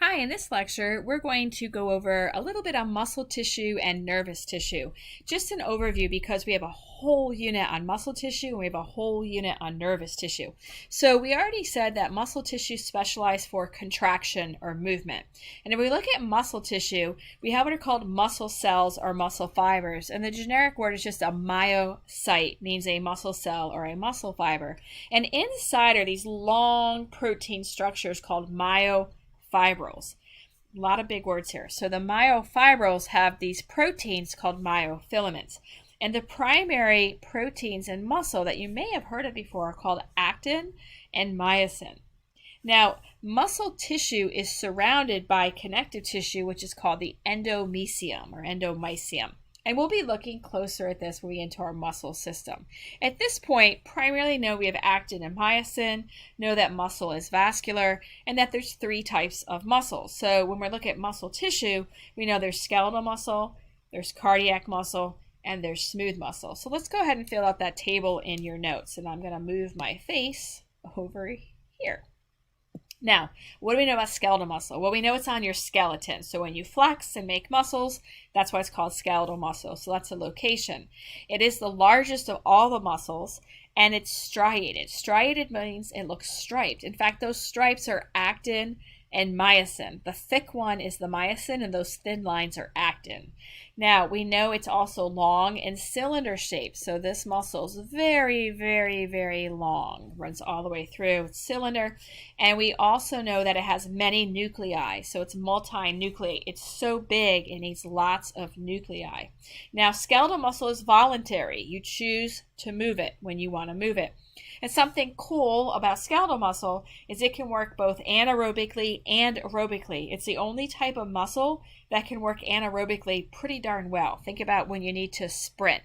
Hi, in this lecture, we're going to go over a little bit on muscle tissue and nervous tissue. Just an overview because we have a whole unit on muscle tissue and we have a whole unit on nervous tissue. So we already said that muscle tissue specializes for contraction or movement. And if we look at muscle tissue, we have what are called muscle cells or muscle fibers. And the generic word is just a myocyte, means a muscle cell or a muscle fiber. And inside are these long protein structures called myofibrils. A lot of big words here. So the myofibrils have these proteins called myofilaments. And the primary proteins in muscle that you may have heard of before are called actin and myosin. Now, muscle tissue is surrounded by connective tissue, which is called the endomysium or endomysium. And we'll be looking closer at this when we get into our muscle system. At this point, primarily know we have actin and myosin, know that muscle is vascular, and that there's three types of muscles. So when we're looking at muscle tissue, we know there's skeletal muscle, there's cardiac muscle, and there's smooth muscle. So let's go ahead and fill out that table in your notes. And I'm going to move my face over here. Now, what do we know about skeletal muscle? Well, we know it's on your skeleton. So when you flex and make muscles, that's why it's called skeletal muscle. So that's a location. It is the largest of all the muscles, and it's striated. Striated means it looks striped. In fact, those stripes are actin and myosin. The thick one is the myosin, and those thin lines are actin. Now, we know it's also long and cylinder shaped. So this muscle is very, very, very long. Runs all the way through. It's cylinder. And we also know that it has many nuclei. So it's multinucleate. It's so big it needs lots of nuclei. Now, skeletal muscle is voluntary. You choose to move it when you want to move it. And something cool about skeletal muscle is it can work both anaerobically and aerobically. It's the only type of muscle that can work anaerobically pretty darn well. Think about when you need to sprint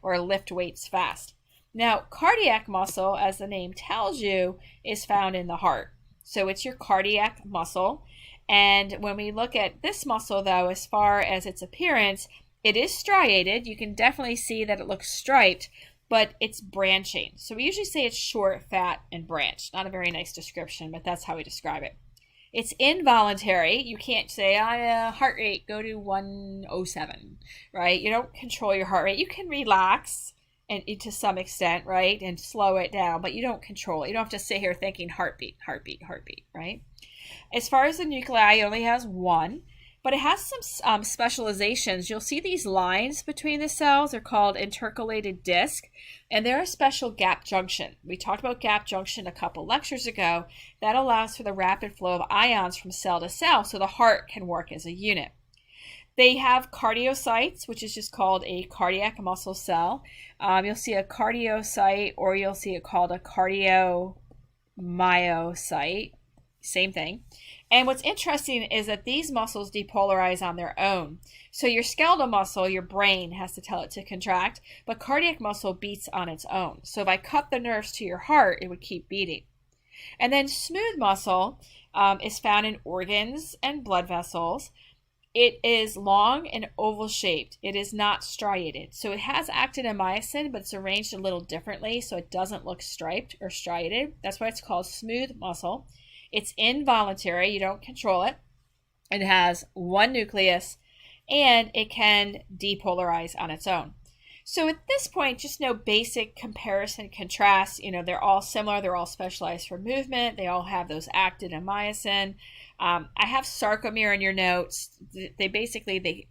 or lift weights fast. Now, cardiac muscle, as the name tells you, is found in the heart. So it's your cardiac muscle. And when we look at this muscle, though, as far as its appearance, it is striated. You can definitely see that it looks striped, but it's branching. So we usually say it's short, fat, and branched. Not a very nice description, but that's how we describe it. It's involuntary. You can't say, heart rate, go to 107, right? You don't control your heart rate. You can relax and to some extent, right, and slow it down, but you don't control it. You don't have to sit here thinking heartbeat, heartbeat, heartbeat, right? As far as the nuclei, it only has one. But it has some specializations. You'll see these lines between the cells. They're called intercalated disc, and they're a special gap junction. We talked about gap junction a couple lectures ago. That allows for the rapid flow of ions from cell to cell so the heart can work as a unit. They have cardiocytes, which is just called a cardiac muscle cell. You'll see a cardiocyte, or you'll see it called a cardiomyocyte. Same thing. And what's interesting is that these muscles depolarize on their own. So your skeletal muscle, your brain has to tell it to contract, but cardiac muscle beats on its own. So if I cut the nerves to your heart, it would keep beating. And then smooth muscle is found in organs and blood vessels. It is long and oval shaped. It is not striated. So it has actin and myosin, but it's arranged a little differently so it doesn't look striped or striated. That's why it's called smooth muscle. It's involuntary. You don't control it. It has one nucleus, and it can depolarize on its own. So at this point, just know basic comparison, contrast. They're all similar. They're all specialized for movement. They all have those actin and myosin. I have sarcomere in your notes. The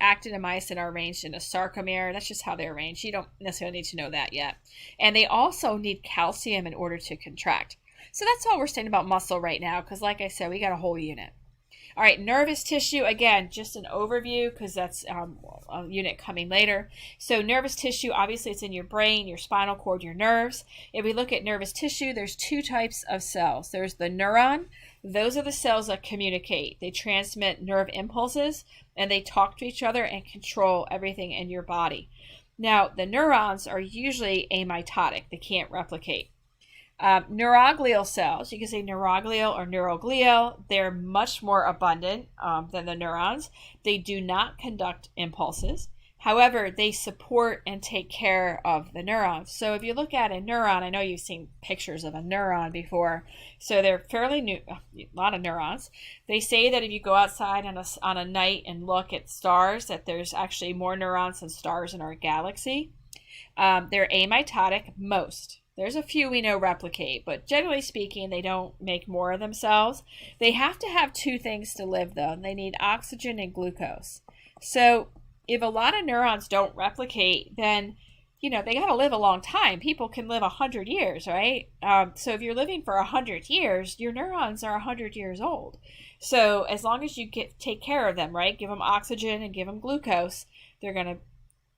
actin and myosin are arranged in a sarcomere. That's just how they're arranged. You don't necessarily need to know that yet. And they also need calcium in order to contract. So that's all we're saying about muscle right now, because like I said, we got a whole unit. All right, nervous tissue, again, just an overview because that's a unit coming later. So nervous tissue, obviously it's in your brain, your spinal cord, your nerves. If we look at nervous tissue, there's two types of cells. There's the neuron. Those are the cells that communicate. They transmit nerve impulses, and they talk to each other and control everything in your body. Now, the neurons are usually amitotic. They can't replicate. Neuroglial cells, you can say neuroglial or neuroglial, they're much more abundant than the neurons. They do not conduct impulses. However, they support and take care of the neurons. So if you look at a neuron, I know you've seen pictures of a neuron before. So they're fairly new, a lot of neurons. They say that if you go outside on a night and look at stars, that there's actually more neurons than stars in our galaxy. They're amitotic, most. There's a few we know replicate, but generally speaking, they don't make more of themselves. They have to have two things to live, though. They need oxygen and glucose. So if a lot of neurons don't replicate, then, they got to live a long time. People can live 100 years, right? So if you're living for 100 years, your neurons are 100 years old. So as long as you take care of them, right? Give them oxygen and give them glucose, they're going to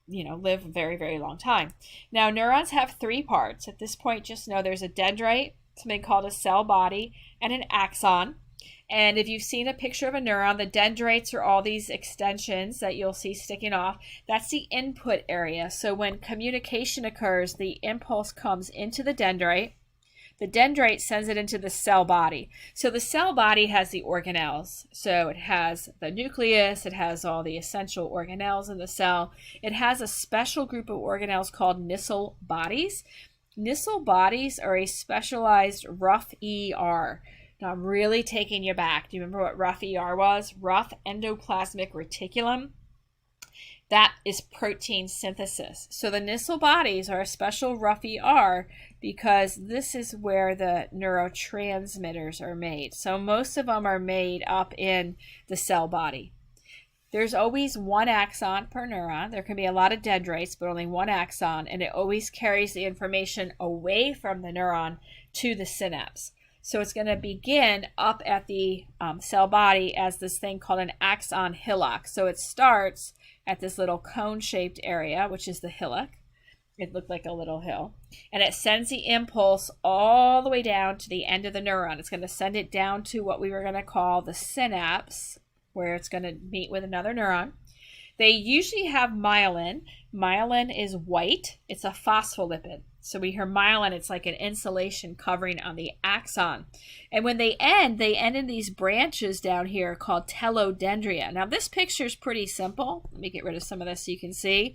live a very, very long time. Now, neurons have three parts. At this point, just know there's a dendrite, something called a cell body, and an axon. And if you've seen a picture of a neuron, the dendrites are all these extensions that you'll see sticking off. That's the input area. So when communication occurs, the impulse comes into the dendrite. The dendrite sends it into the cell body. So the cell body has the organelles. So it has the nucleus, it has all the essential organelles in the cell. It has a special group of organelles called Nissl bodies. Nissl bodies are a specialized rough ER. Now I'm really taking you back. Do you remember what rough ER was? Rough endoplasmic reticulum. That is protein synthesis. So the Nissl bodies are a special rough ER because this is where the neurotransmitters are made. So most of them are made up in the cell body. There's always one axon per neuron. There can be a lot of dendrites, but only one axon, and it always carries the information away from the neuron to the synapse. So it's going to begin up at the cell body as this thing called an axon hillock. So it starts at this little cone-shaped area, which is the hillock. It looked like a little hill. And it sends the impulse all the way down to the end of the neuron. It's going to send it down to what we were going to call the synapse, where it's going to meet with another neuron. They usually have myelin. Myelin is white. It's a phospholipid. So we hear myelin, it's like an insulation covering on the axon. And when they end in these branches down here called telodendria. Now this picture is pretty simple. Let me get rid of some of this so you can see.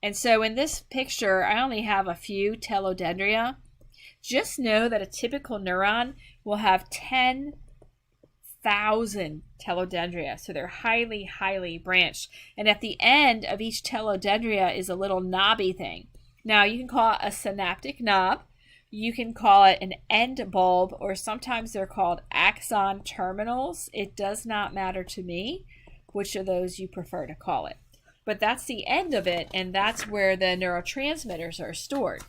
And so in this picture, I only have a few telodendria. Just know that a typical neuron will have 10,000 telodendria. So they're highly, highly branched. And at the end of each telodendria is a little knobby thing. Now, you can call it a synaptic knob, you can call it an end bulb, or sometimes they're called axon terminals. It does not matter to me which of those you prefer to call it. But that's the end of it, and that's where the neurotransmitters are stored.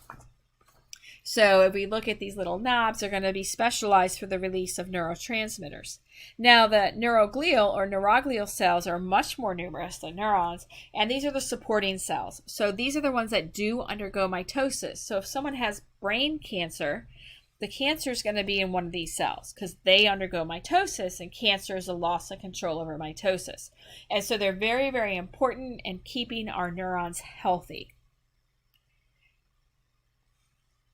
So if we look at these little knobs, they're going to be specialized for the release of neurotransmitters. Now the neuroglial or neuroglial cells are much more numerous than neurons, and these are the supporting cells. So these are the ones that do undergo mitosis. So if someone has brain cancer, the cancer is going to be in one of these cells because they undergo mitosis, and cancer is a loss of control over mitosis. And so they're very, very important in keeping our neurons healthy.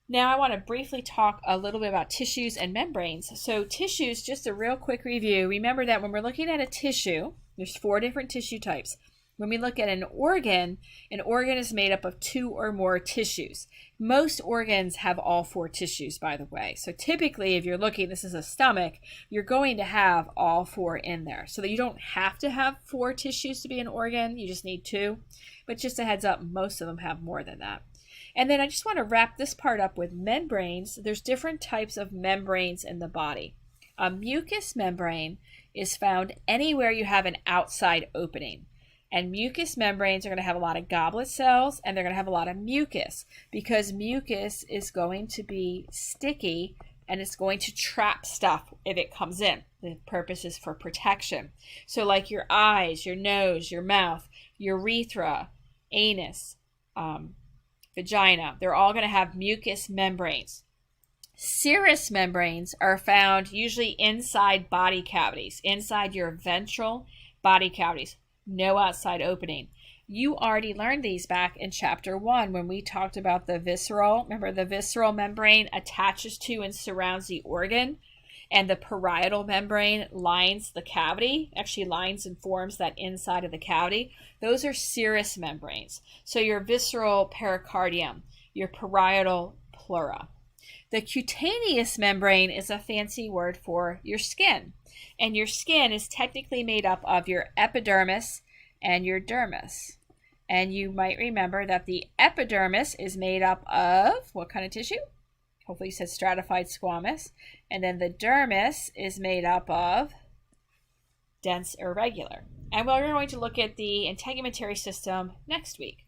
Now I want to briefly talk a little bit about tissues and membranes. So tissues, just a real quick review. Remember that when we're looking at a tissue, there's 4 different tissue types. When we look at an organ is made up of 2 or more tissues. Most organs have all 4 tissues, by the way. So typically, if you're looking, this is a stomach, you're going to have all 4 in there. So that you don't have to have 4 tissues to be an organ, you just need 2. But just a heads up, most of them have more than that. And then I just want to wrap this part up with membranes. There's different types of membranes in the body. A mucous membrane is found anywhere you have an outside opening. And mucous membranes are going to have a lot of goblet cells, and they're going to have a lot of mucus because mucus is going to be sticky and it's going to trap stuff if it comes in. The purpose is for protection. So like your eyes, your nose, your mouth, urethra, anus, vagina, they're all going to have mucous membranes. Serous membranes are found usually inside body cavities, inside your ventral body cavities, no outside opening. You already learned these back in chapter 1 when we talked about the visceral. Remember, the visceral membrane attaches to and surrounds the organ. and the parietal membrane lines the cavity, actually lines and forms that inside of the cavity. Those are serous membranes. So your visceral pericardium, your parietal pleura. The cutaneous membrane is a fancy word for your skin. And your skin is technically made up of your epidermis and your dermis. And you might remember that the epidermis is made up of what kind of tissue? Hopefully you said stratified squamous. And then the dermis is made up of dense irregular. And we're going to look at the integumentary system next week.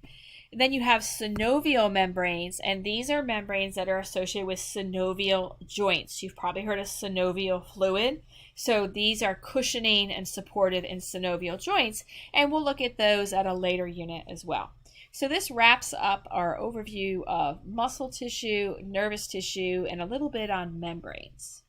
And then you have synovial membranes, and these are membranes that are associated with synovial joints. You've probably heard of synovial fluid. So these are cushioning and supportive in synovial joints, and we'll look at those at a later unit as well. So this wraps up our overview of muscle tissue, nervous tissue, and a little bit on membranes.